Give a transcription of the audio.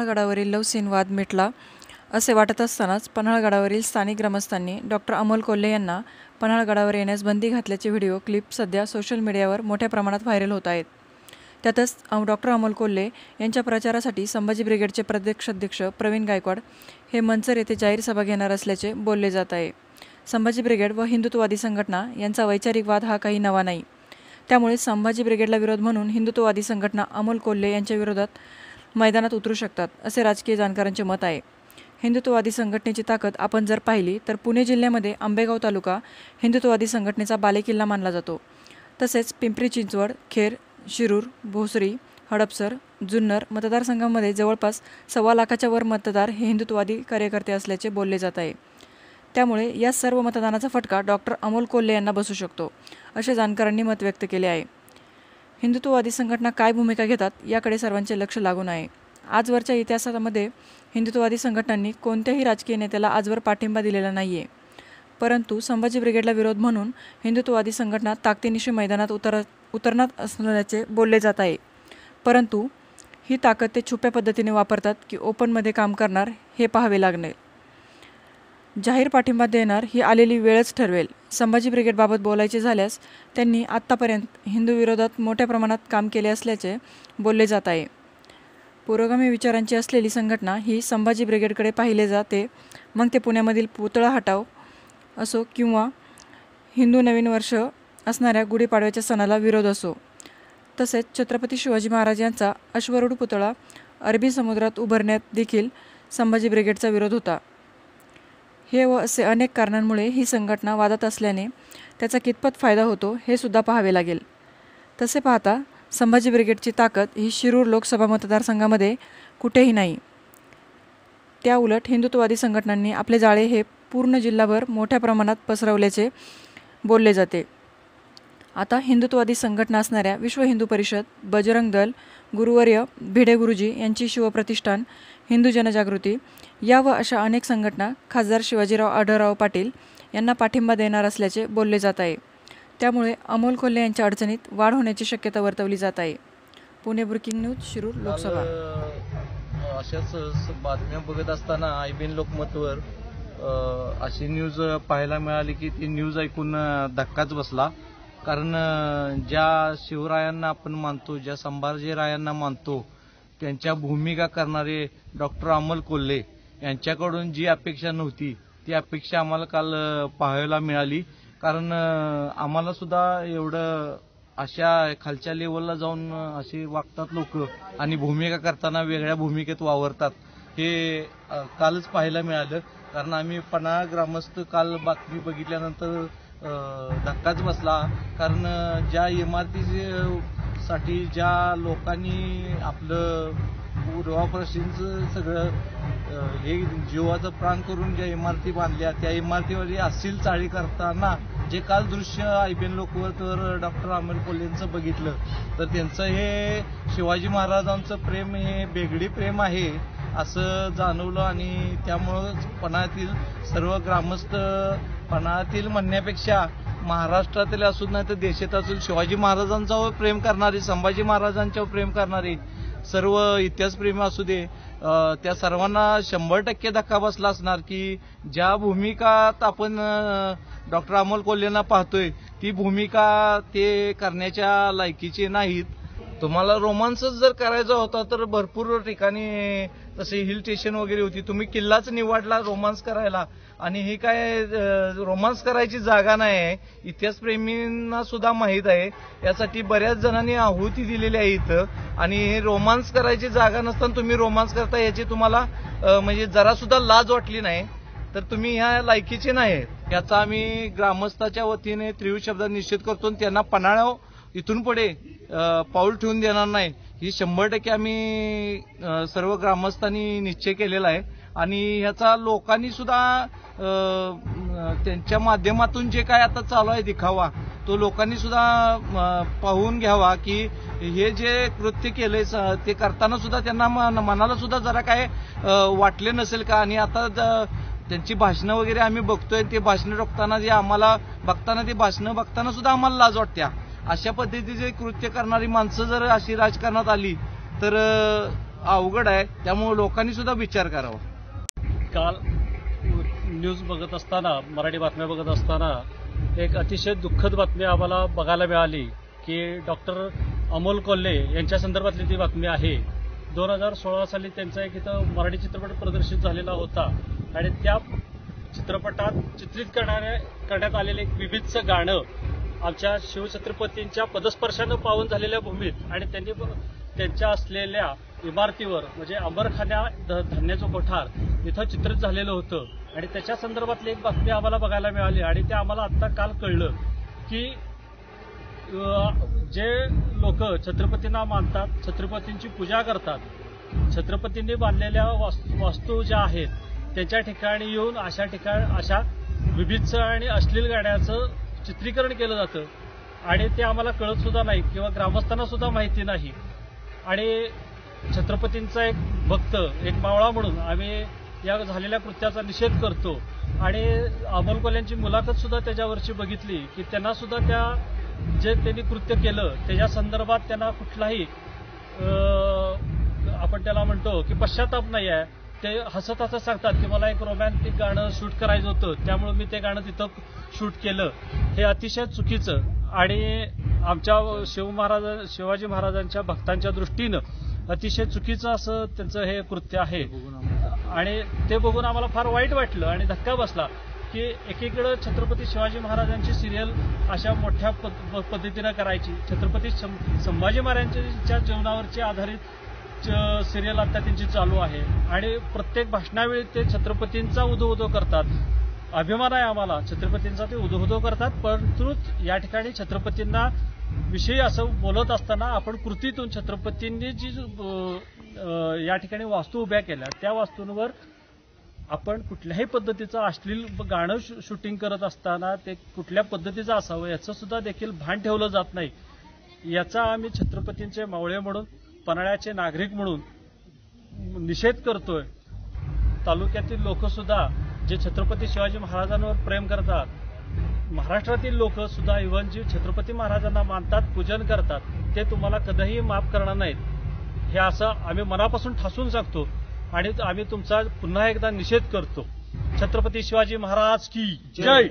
पन्हाळगडावरील लवसीन वाद मिटला असे वाटत असतानाच पन्हाळगडावरील स्थानिक ग्रामस्थांनी डॉक्टर अमोल कोल्हे यांना पन्हाळगडावर येण्यास बंदी घातल्याचे व्हिडिओ क्लिप सध्या सोशल मीडियावर मोठ्या प्रमाणात व्हायरल होत आहेत। त्यातच डॉक्टर अमोल कोल्हे यांच्या प्रचारासाठी संभाजी ब्रिगेडचे प्रदेशाध्यक्ष प्रवीण गायकवाड हे मंचर येथे जाहीर सभा घेणार असल्याचे बोलले जात आहे। संभाजी ब्रिगेड व हिंदुत्ववादी संघटना यांचा वैचारिक वाद हा काही नवा नाही। त्यामुळे संभाजी ब्रिगेडला विरोध म्हणून हिंदुत्ववादी संघटना अमोल कोल्हे यांच्या विरोधात मैदानात उतरू शकतात असे राजकीय जाणकारांचे मत आहे। हिंदुत्ववादी संघटनेची ताकद आपण जर पाहिली तर पुणे जिल्ह्यामध्ये आंबेगाव तालुका हिंदुत्ववादी संघटनेचा बालेकिल्ला मानला जातो। तसेच पिंपरी चिंचवड, खेर, शिरूर, भोसरी, हडपसर, जुन्नर मतदारसंघामध्ये जवळपास 1.25 लाखाच्या वर मतदार हे हिंदुत्ववादी कार्यकर्ते असल्याचे बोलले जात आहे। त्यामुळे या सर्व मतदानाचा फटका डॉक्टर अमोल कोल्हे यांना बसू शकतो असे जाणकारांनी मत व्यक्त केले आहे। हिंदुत्ववादी संघटना काय भूमिका घेतात याकडे सर्वांचे लक्ष लागून आहे। आजवरच्या इतिहासामध्ये हिंदुत्ववादी संघटनांनी कोणत्याही राजकीय नेत्याला आजवर पाठिंबा दिलेला नाही आहे, परंतु संभाजी ब्रिगेडला विरोध म्हणून हिंदुत्ववादी संघटना ताकदीनिशी मैदानात उतरणार असल्याचे बोलले जात आहे। परंतु ही ताकद ते छुप्या पद्धतीने वापरतात की ओपनमध्ये काम करणार हे पाहावे लागणार। जाहीर पाठिंबा देणार ही आलेली वेळच ठरवेल। संभाजी ब्रिगेडबाबत बोलायचे झाल्यास त्यांनी आत्तापर्यंत हिंदू विरोधात मोठ्या प्रमाणात काम केले असल्याचे बोलले जात आहे। पुरोगामी विचारांची असलेली संघटना ही संभाजी ब्रिगेडकडे पाहिले जाते, मग ते पुण्यामधील पुतळा हटाव असो किंवा हिंदू नवीन वर्ष असणाऱ्या गुढीपाडव्याच्या सणाला विरोध असो। तसेच छत्रपती शिवाजी महाराज यांचा अश्वारूढ पुतळा अरबी समुद्रात उभारण्यात देखील संभाजी ब्रिगेडचा विरोध होता। हे व असे अनेक कारणांमुळे ही संघटना वादात असल्याने त्याचा कितपत फायदा होतो हे सुद्धा पाहावे लागेल। तसे पाहता संभाजी ब्रिगेडची ताकद ही शिरूर लोकसभा मतदारसंघामध्ये कुठेही नाही। त्याउलट हिंदुत्ववादी संघटनांनी आपले जाळे हे पूर्ण जिल्हाभर मोठ्या प्रमाणात पसरवल्याचे बोलले जाते। आता हिंदुत्ववादी संघटना असणाऱ्या विश्व हिंदू परिषद, बजरंग दल, गुरुवर्य भिडे गुरुजी यांची शिवप्रतिष्ठान, हिंदू जनजागृती या व अशा अनेक संघटना खासदार शिवाजीराव आढळराव पाटील यांना पाठिंबा देणार असल्याचे बोलले जात आहे। त्यामुळे अमोल कोल्हे यांच्या अडचणीत वाढ होण्याची शक्यता वर्तवली जात आहे। Pune breaking news, Shirur Lok Sabha. अशाच बातम्या बघत असताना IBN लोकमतवर अशी न्यूज पाहायला मिळाली की ती न्यूज ऐकून धक्काच बसला। कारण ज्या शिवरायांना आपण मानतो, ज्या संभाजीरायांना मानतो, त्यांच्या भूमिका करणारे डॉक्टर अमोल कोल्हे यांच्याकडून जी अपेक्षा नव्हती ती अपेक्षा आम्हाला काल पाहायला मिळाली। कारण आम्हाला सुद्धा एवढं अशा खालच्या लेवलला जाऊन असे वागतात लोक आणि भूमिका करताना वेगळ्या भूमिकेत वावरतात हे कालच पाहायला मिळालं। कारण आम्ही पन्हाळ ग्रामस्थ काल बातमी बघितल्यानंतर धक्काच बसला। कारण ज्या इमारतीसाठी ज्या लोकांनी आपलं पूर्वापासूनचं सगळं हे जीवाचं प्राण करून ज्या इमारती बांधल्या त्या इमारतीवर अस्सील चाळी करताना जे काल दृश्य IBN लोकमतवर डॉक्टर अमोल कोल्हेंचं बघितलं तर त्यांचं हे शिवाजी महाराजांचं प्रेम हे बेगडी प्रेम आहे असं जाणवलं। आणि त्यामुळं पन्हाळ्यातील सर्व ग्रामस्थ, पन्हाळ्यातील म्हणण्यापेक्षा महाराष्ट्रातील असून नाही तर देशात असून शिवाजी महाराजांच्यावर प्रेम करणारे, संभाजी महाराजांच्यावर प्रेम करणारे सर्व इतिहासप्रेमी असू दे, त्या सर्वांना 100% धक्का बसला असणार की ज्या भूमिकात आपण डॉक्टर अमोल कोल्हेंना पाहतोय ती भूमिका ते करण्याच्या लायकीची नाहीत। तुम्हाला रोमांसच जर करायचा होता तर भरपूर ठिकाणी तसे हिल स्टेशन वगैरे होती, तुम्ही किल्लाच निवडला रोमांस करायला आणि ही काय रोमांस करायची जागा नाही आहे। इतिहासप्रेमींना सुद्धा माहीत आहे, यासाठी बऱ्याच जणांनी आहुती दिलेली आहे इथं। आणि हे रोमांस करायची जागा नसताना तुम्ही रोमांस करता याची तुम्हाला म्हणजे जरा सुद्धा लाज वाटली नाही तर तुम्ही ह्या लायकीचे नाही। याचा आम्ही ग्रामस्थाच्या वतीने तीव्र शब्दात निषेध करतो आणि त्यांना पन्हाळ्यावर इथून पुढे पाऊल ठेवून देणार नाही ही 100% आम्ही सर्व ग्रामस्थांनी निश्चय केलेला आहे। आणि ह्याचा लोकांनी सुद्धा त्यांच्या माध्यमातून जे काय आता चालू आहे दिखावा तो लोकांनी सुद्धा पाहून घ्यावा की हे जे कृत्य केलंय ते करताना सुद्धा त्यांना मनाला सुद्धा जरा काय वाटले नसेल का। आणि आता त्यांची भाषणं वगैरे आम्ही बघतोय, ते भाषणं बघताना जे आम्हाला बघताना सुद्धा आम्हाला लाज वाटत्या। अशा पद्धतीचे कृत्य करणारी माणसं जर अशी राजकारणात आली तर अवघड आहे. त्यामुळे लोकांनी सुद्धा विचार करावा. काल न्यूज बघत असताना, मराठी बातम्या बघत असताना एक अतिशय दुःखद बातमी आम्हाला बघायला मिळाली की डॉक्टर अमोल कोल्हे यांच्या संदर्भातली ती बातमी आहे. 2016 साली त्यांचा एक इथं मराठी चित्रपट प्रदर्शित झालेला होता आणि त्या चित्रपटात चित्रित करण्यात आलेलं एक विभिन्न गाणं आमच्या शिवछत्रपतींच्या पदस्पर्शानं पावन झालेल्या भूमीत आणि त्यांनी त्यांच्या असलेल्या इमारतीवर म्हणजे अंबरखान्या धान्याचं कोठार इथं चित्रित झालेलं होतं आणि त्याच्या संदर्भातली एक बातमी आम्हाला बघायला मिळाली आणि ते आम्हाला आत्ता काल कळलं की जे लोक छत्रपतींना मानतात, छत्रपतींची पूजा करतात, छत्रपतींनी बांधलेल्या वास्तू ज्या आहेत त्यांच्या ठिकाणी येऊन अशा विभिन्न आणि अश्लील गाण्याचं चित्रीकरण केलं जातं आणि ते आम्हाला कळत सुद्धा नाही किंवा ग्रामस्थांना सुद्धा माहिती नाही. आणि छत्रपतींचा एक भक्त, एक मावळा म्हणून आम्ही या झालेल्या कृत्याचा निषेध करतो आणि अमोल कोल्हेंची मुलाखत सुद्धा त्याच्यावरची बघितली की त्यांना सुद्धा जे त्यांनी कृत्य केलं त्याच्या संदर्भात त्यांना कुठलाही आपण त्याला म्हणतो की पश्चाताप नाही आहे. ते हसत सांगतात की मला एक रोमॅन्टिक गाणं शूट करायचं होतं त्यामुळे मी ते गाणं तिथं शूट केलं. हे अतिशय चुकीचं आणि आमच्या शिवाजी महाराजांच्या भक्तांच्या दृष्टीनं अतिशय चुकीचं असं त्यांचं हे कृत्य आहे आणि ते बघून आम्हाला फार वाईट वाटलं आणि धक्का बसला की एकीकडे छत्रपती शिवाजी महाराजांची सिरियल अशा मोठ्या पद्धतीनं करायची, छत्रपती संभाजी महाराजांच्या जीवनावरची आधारित सिरियल आता त्यांची चालू आहे आणि प्रत्येक भाषणावेळी ते छत्रपतींचा उदो करतात. अभिमान आहे आम्हाला छत्रपतींचा, ते उदो करतात. परंतु या ठिकाणी छत्रपतींना विषयी असं बोलत असताना आपण कृतीतून छत्रपतींनी जी या ठिकाणी वास्तू उभ्या केल्या त्या वास्तूंवर आपण कुठल्याही पद्धतीचं अश्लील गाणं शूटिंग करत असताना ते कुठल्या पद्धतीचं असावं याचं सुद्धा देखील भान ठेवलं जात नाही. याचा आम्ही छत्रपतींचे मावळे म्हणून, पन्हाळ्याचे नागरिक म्हणून निषेध करतोय. तालुक्यातील लोक सुद्धा जे छत्रपती शिवाजी महाराजांवर प्रेम करतात, महाराष्ट्रातील लोक सुद्धा इव्हन जे छत्रपती महाराजांना मानतात, पूजन करतात, ते तुम्हाला कधीही माफ करणार नाहीत. हे असं आम्ही मनापासून ठासून सांगतो आणि आम्ही तुमचा पुन्हा एकदा निषेध करतो. छत्रपती शिवाजी महाराज की जय.